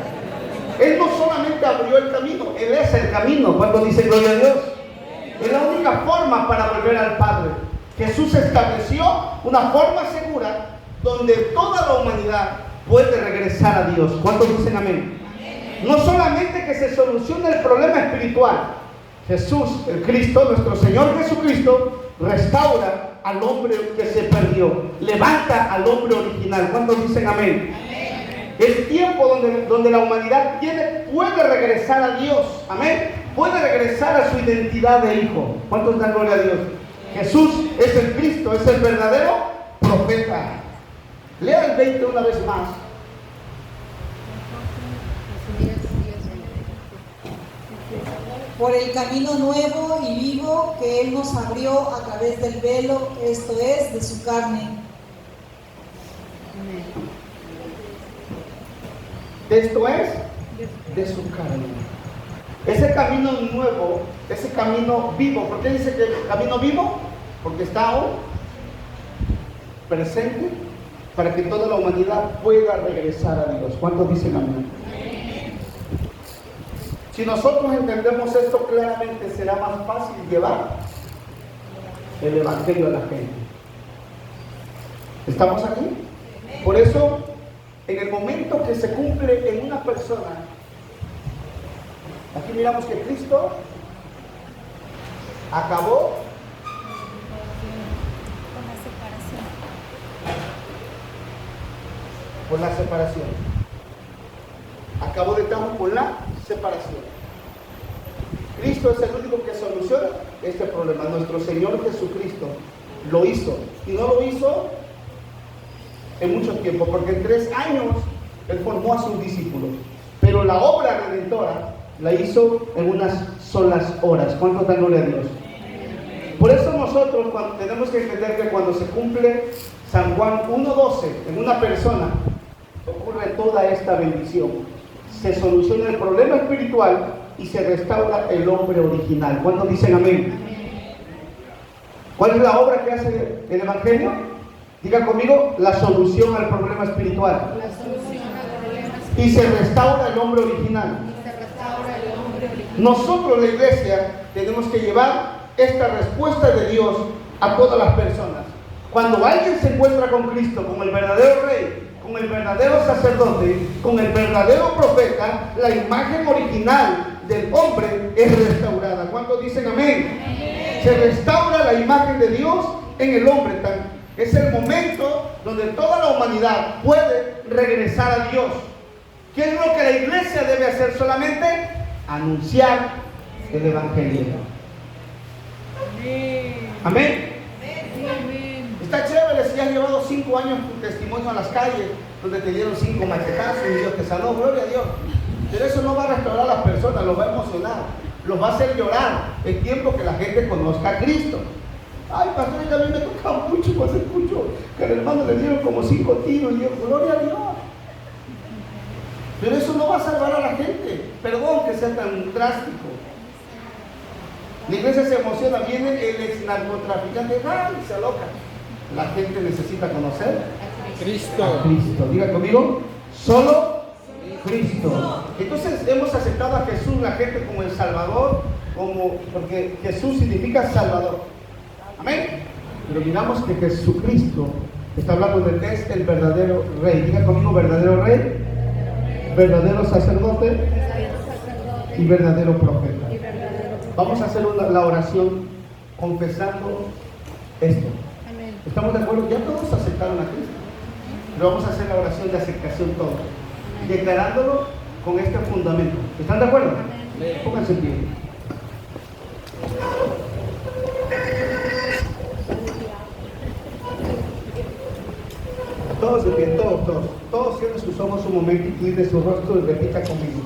Él no solamente abrió el camino, Él es el camino. Cuando dice gloria a Dios, es la única forma para volver al Padre. Jesús estableció una forma segura donde toda la humanidad puede regresar a Dios. ¿Cuántos dicen amén? No solamente que se solucione el problema espiritual, Jesús, el Cristo, nuestro Señor Jesucristo, restaura al hombre que se perdió, levanta al hombre original. ¿Cuántos dicen amén? Es tiempo donde la humanidad puede regresar a Dios. Amén. Puede regresar a su identidad de hijo. ¿Cuántos dan gloria a Dios? Jesús es el Cristo, es el verdadero profeta. Lea el 20 una vez más. Por el camino nuevo y vivo que Él nos abrió a través del velo, esto es, de su carne. Esto es, de su carne. Ese camino nuevo, ese camino vivo. ¿Por qué dice que el camino vivo? Porque está aún presente para que toda la humanidad pueda regresar a Dios. ¿Cuántos dicen amén? Si nosotros entendemos esto claramente, será más fácil llevar el evangelio a la gente. ¿Estamos aquí? Por eso, en el momento que se cumple en una persona, aquí miramos que Cristo acabó con la separación. Acabó de estar con la separación. Cristo es el único que soluciona este problema. Nuestro Señor Jesucristo lo hizo. Y no lo hizo en mucho tiempo, porque en 3 años Él formó a sus discípulos. Pero la obra redentora la hizo en unas solas horas. ¿Cuánto dan gloria a Dios? Por eso nosotros tenemos que entender que cuando se cumple San Juan 1:12 en una persona, ocurre toda esta bendición. Se soluciona el problema espiritual y se restaura el hombre original. ¿Cuántos dicen amén? ¿Cuál es la obra que hace el Evangelio? Diga conmigo, la solución al problema espiritual. Y se restaura el hombre original. Nosotros, la iglesia, tenemos que llevar esta respuesta de Dios a todas las personas. Cuando alguien se encuentra con Cristo, con el verdadero Rey, con el verdadero sacerdote, con el verdadero profeta, la imagen original del hombre es restaurada. ¿Cuántos dicen amén? Se restaura la imagen de Dios en el hombre. Es el momento donde toda la humanidad puede regresar a Dios. ¿Qué es lo que la iglesia debe hacer solamente? Anunciar el Evangelio. Amén. Está chévere si has llevado 5 años tu testimonio a las calles, donde te dieron 5 machetazos y Dios te sanó, gloria a Dios. Pero eso no va a restaurar a las personas, los va a emocionar, los va a hacer llorar. Es tiempo que la gente conozca a Cristo. Ay, pastor, a mí me toca mucho cuando escucho que al hermano le dieron como 5 tiros y yo, gloria a Dios. Pero eso no va a salvar a la gente. Perdón que sea tan drástico. La iglesia se emociona, viene el ex narcotraficante, ¡ay! Se aloca. La gente necesita conocer a Cristo. Diga conmigo, solo Cristo. Entonces hemos aceptado a Jesús, la gente, como el Salvador, porque Jesús significa Salvador. Amén. Pero miramos que Jesucristo está hablando de que es el verdadero Rey. Diga conmigo, verdadero Rey, verdadero sacerdote y verdadero profeta. Vamos a hacer la oración confesando esto. ¿Estamos de acuerdo? Ya todos aceptaron a Cristo. Pero vamos a hacer la oración de aceptación todos, declarándolo con este fundamento. ¿Están de acuerdo? Pónganse en pie. Todos de pie, todos cierren sus ojos un momento, incline su rostro y repita conmigo.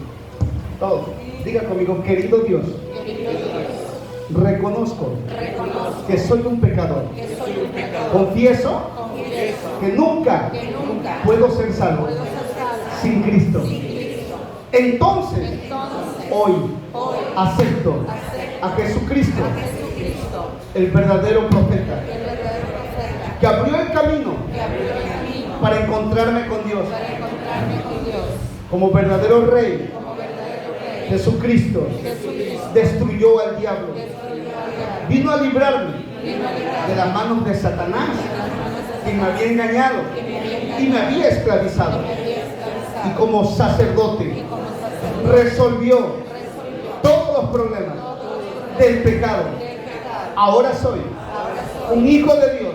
Todos, diga conmigo, querido Dios, reconozco que soy un pecador. Confieso que nunca puedo ser salvo sin Cristo. Entonces, hoy acepto a Jesucristo, el verdadero profeta, que abrió el camino para encontrarme con Dios. Como verdadero Rey, Jesucristo destruyó al diablo. Vino a librarme de las manos de Satanás, que me había engañado y me había esclavizado. Y como sacerdote resolvió todos los problemas del pecado. Ahora soy un hijo de Dios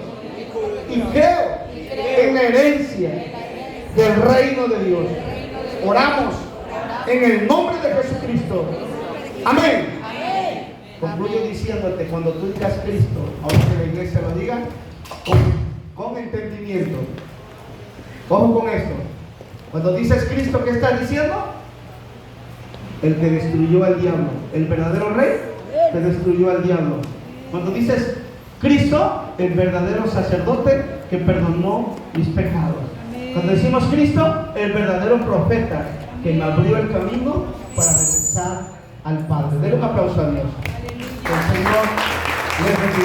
y creo en la herencia del reino de Dios. Oramos en el nombre de Jesucristo. Amén. Concluyo diciéndote, cuando tú digas Cristo, ahora que la iglesia lo diga, con entendimiento. Ojo con esto. Cuando dices Cristo, ¿qué estás diciendo? El que destruyó al diablo. El verdadero Rey que destruyó al diablo. Cuando dices Cristo, el verdadero sacerdote que perdonó mis pecados. Cuando decimos Cristo, el verdadero profeta que me abrió el camino para regresar al Padre. Denle un aplauso a Dios. El Señor les bendiga.